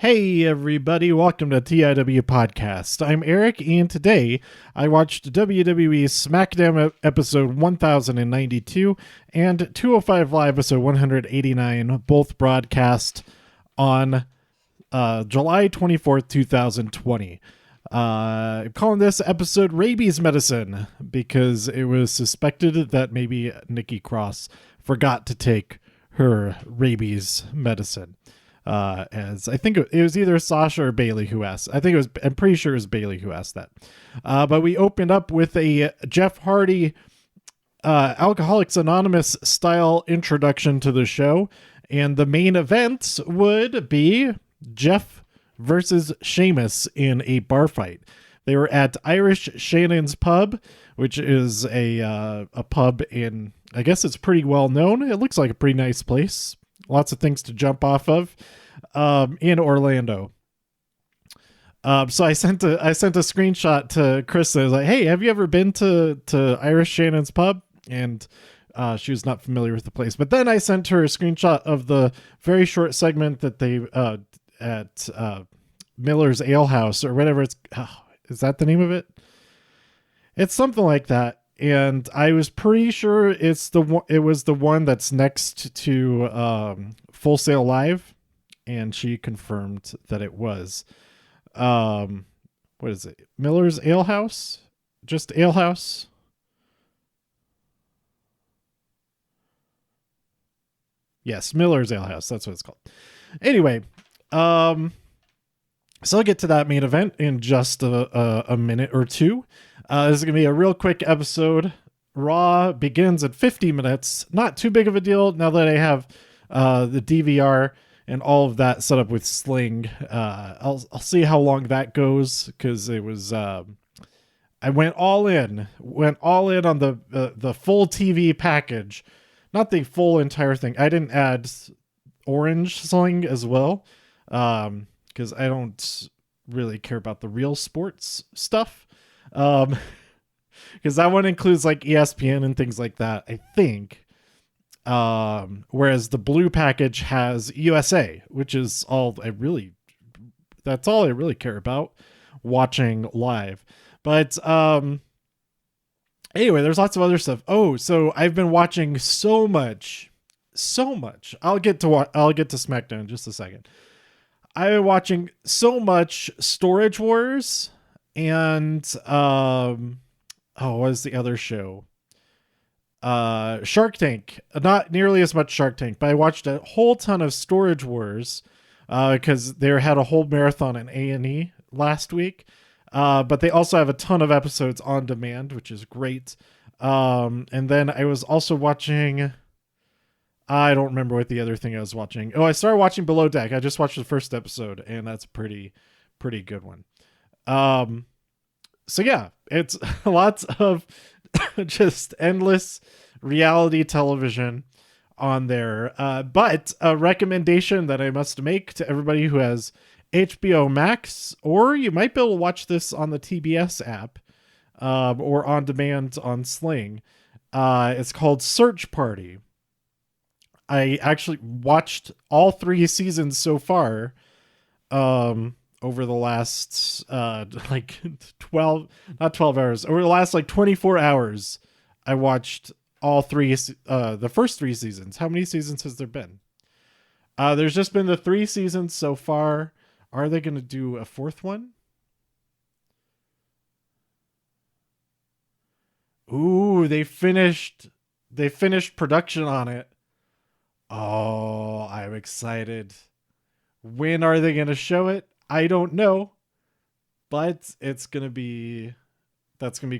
Hey everybody, welcome to TIW Podcast. I'm Eric, and today I watched WWE SmackDown episode 1092 and 205 Live episode 189, both broadcast on July 24th, 2020. I'm calling this episode Rabies Medicine because it was suspected that maybe Nikki Cross forgot to take her rabies medicine. As I think it was either Sasha or Bailey who asked. I'm pretty sure it was Bailey who asked that. But we opened up with a Jeff Hardy, Alcoholics Anonymous style introduction to the show. And the main event would be Jeff versus Sheamus in a bar fight. They were at Irish Shannon's Pub, which is a pub in, I guess it's pretty well known. It looks like a pretty nice place. Lots of things to jump off of in Orlando. So I sent a screenshot to Chris. I was like, "Hey, have you ever been to Irish Shannon's Pub?" And she was not familiar with the place. But then I sent her a screenshot of the very short segment that they at Miller's Ale House or whatever it's. Is that the name of it? It's something like that. And I was pretty sure it was the one that's next to Full Sail Live, and she confirmed that it was. What is it? Miller's Ale House? Just Ale House? Yes, Miller's Ale House. That's what it's called. Anyway, so I'll get to that main event in just a minute or two. This is going to be a real quick episode. Raw begins at 50 minutes. Not too big of a deal now that I have the DVR and all of that set up with Sling. I'll see how long that goes because it was... I went all in on the full TV package. Not the full entire thing. I didn't add Orange Sling as well because I don't really care about the real sports stuff. Because that one includes like ESPN and things like that, I think. Whereas the blue package has USA, which is that's all I really care about watching live. But anyway, there's lots of other stuff. Oh, so I've been watching so much. I'll get to SmackDown in just a second. I've been watching so much Storage Wars and what is the other show? Shark Tank. Not nearly as much Shark Tank, but I watched a whole ton of Storage Wars because they had a whole marathon in A&E last week. But they also have a ton of episodes on demand, which is great. And then I was also watching... I don't remember what the other thing I was watching. Oh, I started watching Below Deck. I just watched the first episode, and that's a pretty good one. So yeah, it's lots of just endless reality television on there. But a recommendation that I must make to everybody who has HBO Max, or you might be able to watch this on the TBS app, or on demand on Sling. It's called Search Party. I actually watched all 3 seasons so far, over the last, 12 hours, over the last 24 hours, I watched all 3, the first 3 seasons. How many seasons has there been? There's just been the 3 seasons so far. Are they going to do a 4th one? Ooh, they finished production on it. Oh, I'm excited. When are they going to show it? I don't know, but that's going to be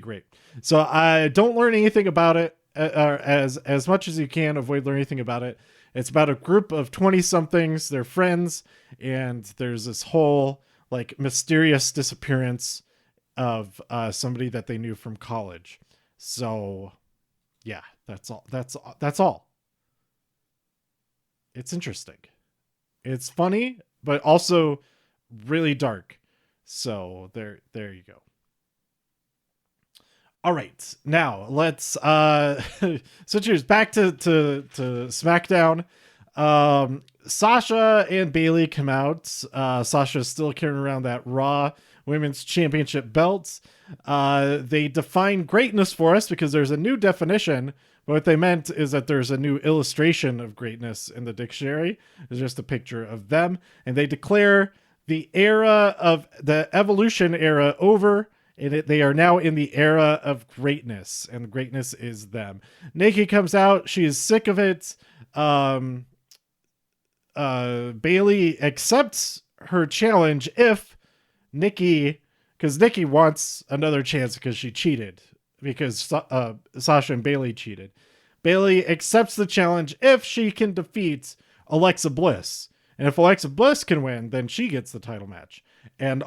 great. So I don't learn anything about it, as much as you can avoid learning anything about it. It's about a group of 20 somethings. They're friends, and there's this whole mysterious disappearance of somebody that they knew from college. So yeah, that's all. It's interesting. It's funny, but also really dark. So there you go. All right, now let's switch gears back to SmackDown. Sasha and Bailey come out. Sasha's still carrying around that Raw Women's Championship belt. They define greatness for us because there's a new definition. But what they meant is that there's a new illustration of greatness in the dictionary. It's just a picture of them. And they declare the era of the evolution era over. And they are now in the era of greatness. And greatness is them. Nikki comes out. She is sick of it. Bailey accepts her challenge if Nikki, because Nikki wants another chance because she cheated, because Sasha and Bailey cheated. Bailey accepts the challenge if she can defeat Alexa Bliss, and if Alexa Bliss can win, then she gets the title match. And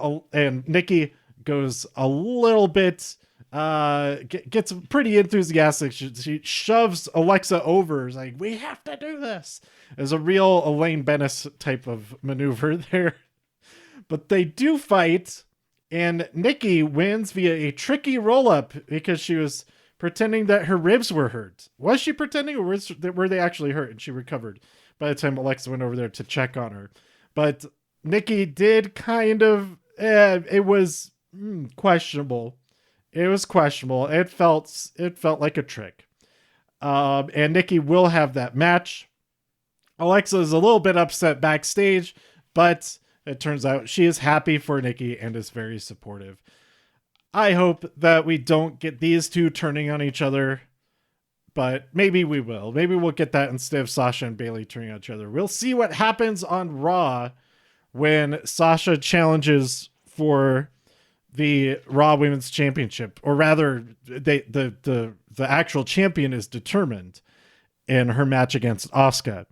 Nikki goes a little bit, gets pretty enthusiastic. She shoves Alexa over. It's like, we have to do this. There's a real Elaine Bennis type of maneuver there. But they do fight, and Nikki wins via a tricky roll-up because she was pretending that her ribs were hurt. Was she pretending, or were they actually hurt? And she recovered by the time Alexa went over there to check on her. But Nikki did kind of, it was questionable. It was questionable. It felt like a trick. And Nikki will have that match. Alexa is a little bit upset backstage, but it turns out she is happy for Nikki and is very supportive. I hope that we don't get these two turning on each other, but maybe we will. Maybe we'll get that instead of Sasha and Bailey turning on each other. We'll see what happens on Raw when Sasha challenges for the Raw Women's Championship, or rather, the actual champion is determined in her match against Asuka,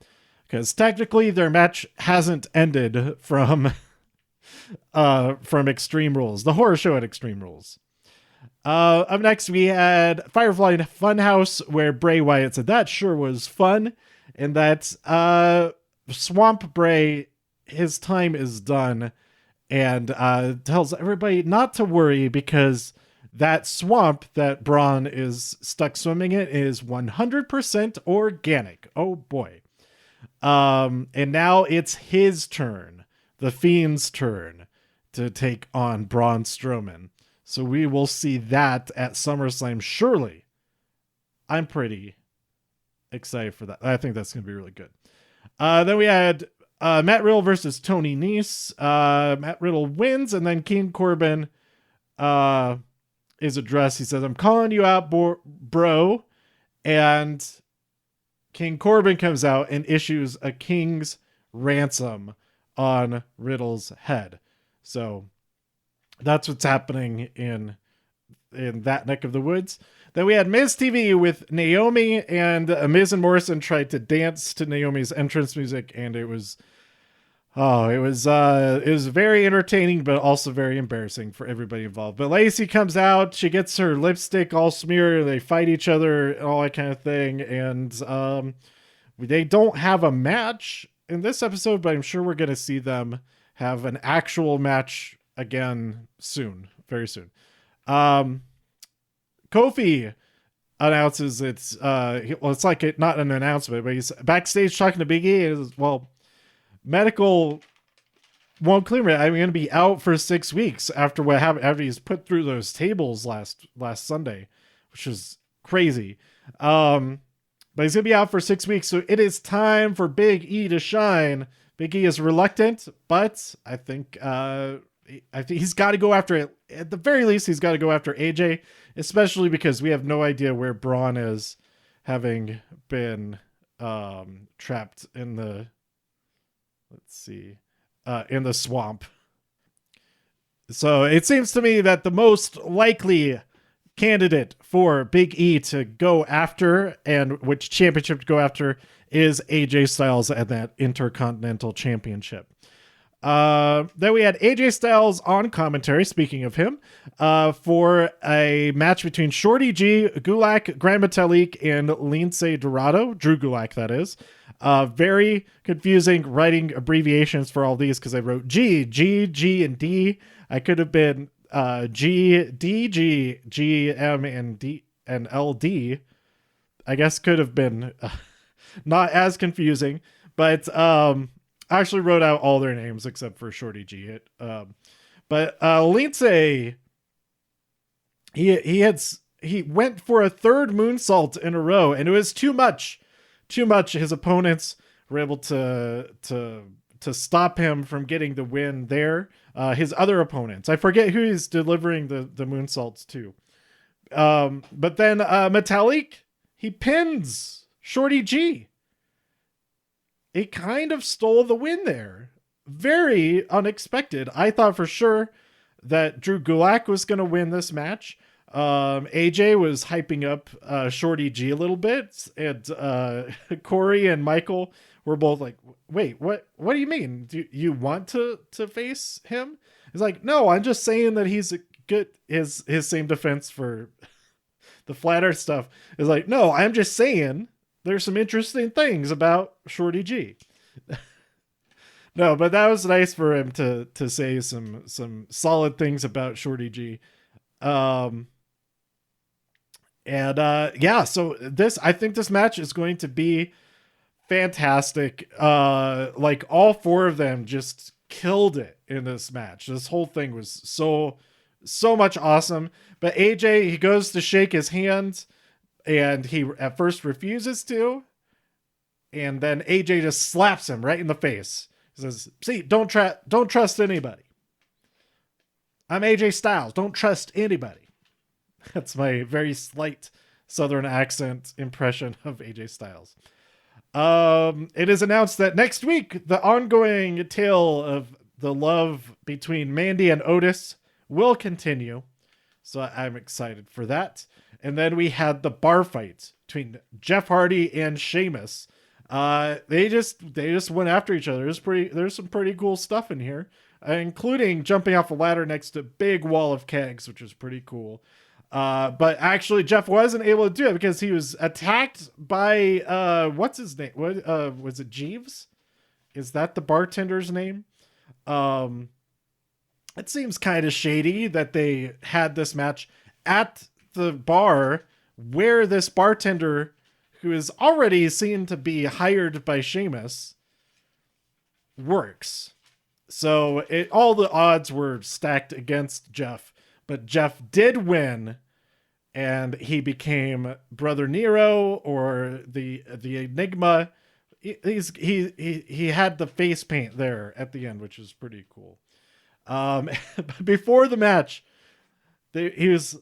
because technically their match hasn't ended from Extreme Rules, the horror show at Extreme Rules. Up next, we had Firefly Funhouse, where Bray Wyatt said that sure was fun, and that Swamp Bray, his time is done, and tells everybody not to worry because that swamp that Braun is stuck swimming in is 100% organic. Oh boy. And now it's his turn, the Fiend's turn, to take on Braun Strowman. So we will see that at SummerSlam, surely. I'm pretty excited for that. I think that's going to be really good. Then we had Matt Riddle versus Tony Nese. Matt Riddle wins, and then King Corbin is addressed. He says, "I'm calling you out, bro." And King Corbin comes out and issues a king's ransom on Riddle's head. So that's what's happening in that neck of the woods. Then we had Miz TV with Naomi, and Miz and Morrison tried to dance to Naomi's entrance music, and it was very entertaining, but also very embarrassing for everybody involved. But Lacey comes out, she gets her lipstick all smeared, they fight each other, and all that kind of thing, and they don't have a match in this episode, but I'm sure we're going to see them have an actual match again soon, very soon. Kofi announces it's like not an announcement, but he's backstage talking to Big E. And medical won't clear me. I'm going to be out for 6 weeks after what happened, after he's put through those tables last Sunday, which is crazy. But he's going to be out for 6 weeks. So it is time for Big E to shine. Big E is reluctant, but I think he's got to go after it. At the very least, he's got to go after AJ, especially because we have no idea where Braun is, having been trapped in the, in the swamp. So it seems to me that the most likely candidate for Big E to go after, and which championship to go after, is AJ Styles at that Intercontinental Championship. Then we had AJ Styles on commentary, speaking of him, for a match between Shorty G, Gulak, Grand Metalik, and Lince Dorado. Drew Gulak, that is. Very confusing writing abbreviations for all these because I wrote G, and D. I could have been G, D, G, G, M, and D, and LD. I guess could have been not as confusing. But I actually wrote out all their names except for Shorty G. But Lindsay, he went for a third moonsault in a row, and it was too much. Too much. His opponents were able to stop him from getting the win there. His other opponents, I forget who he's delivering the moonsaults to. But then Metalik, he pins Shorty G. It kind of stole the win there. Very unexpected. I thought for sure that Drew Gulak was going to win this match. AJ was hyping up Shorty G a little bit, and Corey and Michael were both like, wait, what do you mean? Do you want to face him? He's like, no, I'm just saying that he's a good, his same defense for the flat earth stuff is like, no, I'm just saying there's some interesting things about Shorty G. No, but that was nice for him to say some solid things about Shorty G. So I think this match is going to be fantastic. Like all four of them just killed it in this match. This whole thing was so much awesome. But AJ, he goes to shake his hand, and he at first refuses to, and then AJ just slaps him right in the face. He says, "See, don't trust anybody. I'm AJ Styles. Don't trust anybody." That's my very slight Southern accent impression of AJ Styles. It is announced that next week, the ongoing tale of the love between Mandy and Otis will continue. So I'm excited for that. And then we had the bar fight between Jeff Hardy and Sheamus. They just went after each other. There's some pretty cool stuff in here, including jumping off a ladder next to a big wall of kegs, which is pretty cool. But actually Jeff wasn't able to do it because he was attacked by, what's his name? What, was it Jeeves? Is that the bartender's name? It seems kind of shady that they had this match at the bar where this bartender, who is already seen to be hired by Sheamus, works. So all the odds were stacked against Jeff, but Jeff did win, and he became Brother Nero, or the Enigma. He had the face paint there at the end, which is pretty cool. Before the match, he was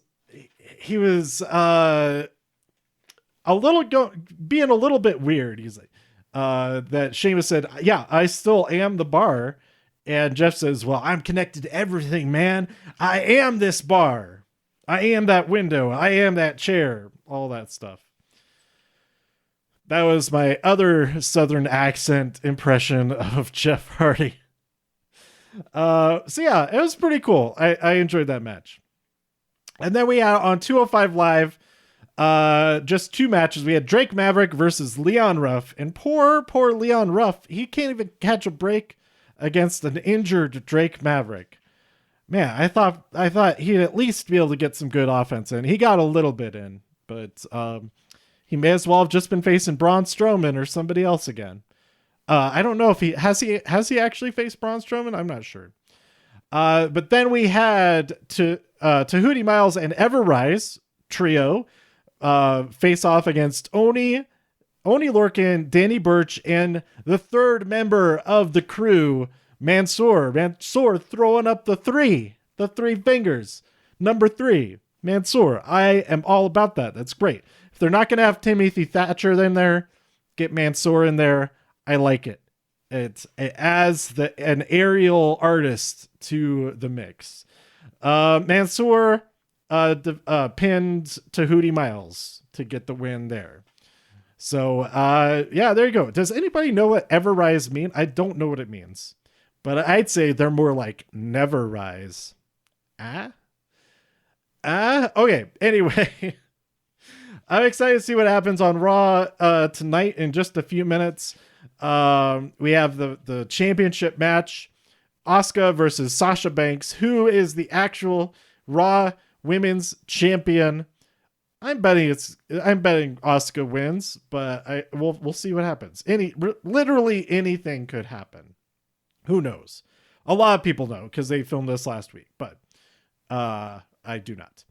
being a little bit weird. He's like, that Sheamus said, "Yeah, I still am the bar," and Jeff says, "Well, I'm connected to everything, man. I am this bar. I am that window. I am that chair." All that stuff. That was my other Southern accent impression of Jeff Hardy. So yeah, it was pretty cool. I enjoyed that match. And then we had on 205 Live, just two matches. We had Drake Maverick versus Leon Ruff, and poor Leon Ruff, he can't even catch a break against an injured Drake Maverick. Man, I thought he'd at least be able to get some good offense in. He got a little bit in, but he may as well have just been facing Braun Strowman or somebody else again. I don't know if he actually faced Braun Strowman. I'm not sure. But then we had Tahuti Miles and Everrise trio face off against Oni Lorcan, Danny Burch, and the third member of the crew, Mansoor. Mansoor throwing up the three fingers. Number 3, Mansoor. I am all about that. That's great. If they're not going to have Timothy Thatcher in there, get Mansoor in there. I like it. It adds an aerial artist to the mix. Mansoor pinned Tahuti Miles to get the win there. So yeah, there you go. Does anybody know what Ever Rise mean? I don't know what it means, but I'd say they're more like Never Rise. Okay. Anyway, I'm excited to see what happens on Raw tonight in just a few minutes. We have the championship match, Asuka versus Sasha Banks, who is the actual Raw Women's Champion. I'm betting Asuka wins, but we'll see what happens. Literally anything could happen. Who knows? A lot of people know because they filmed this last week, but I do not.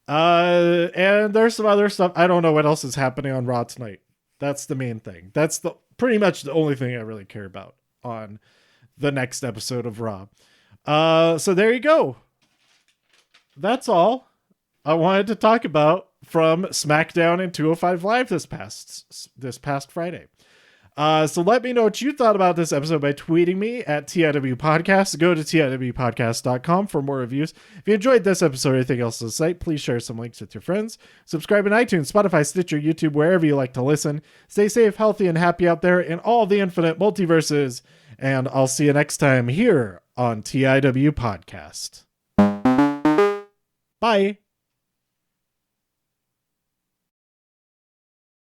And there's some other stuff. I don't know what else is happening on Raw tonight. That's the main thing. That's pretty much the only thing I really care about on the next episode of Raw. So there you go. That's all I wanted to talk about from SmackDown and 205 Live this past Friday. So let me know what you thought about this episode by tweeting me at TIW Podcast. Go to TIWpodcast.com for more reviews. If you enjoyed this episode or anything else on the site, please share some links with your friends. Subscribe on iTunes, Spotify, Stitcher, YouTube, wherever you like to listen. Stay safe, healthy, and happy out there in all the infinite multiverses. And I'll see you next time here on TIW Podcast. Bye.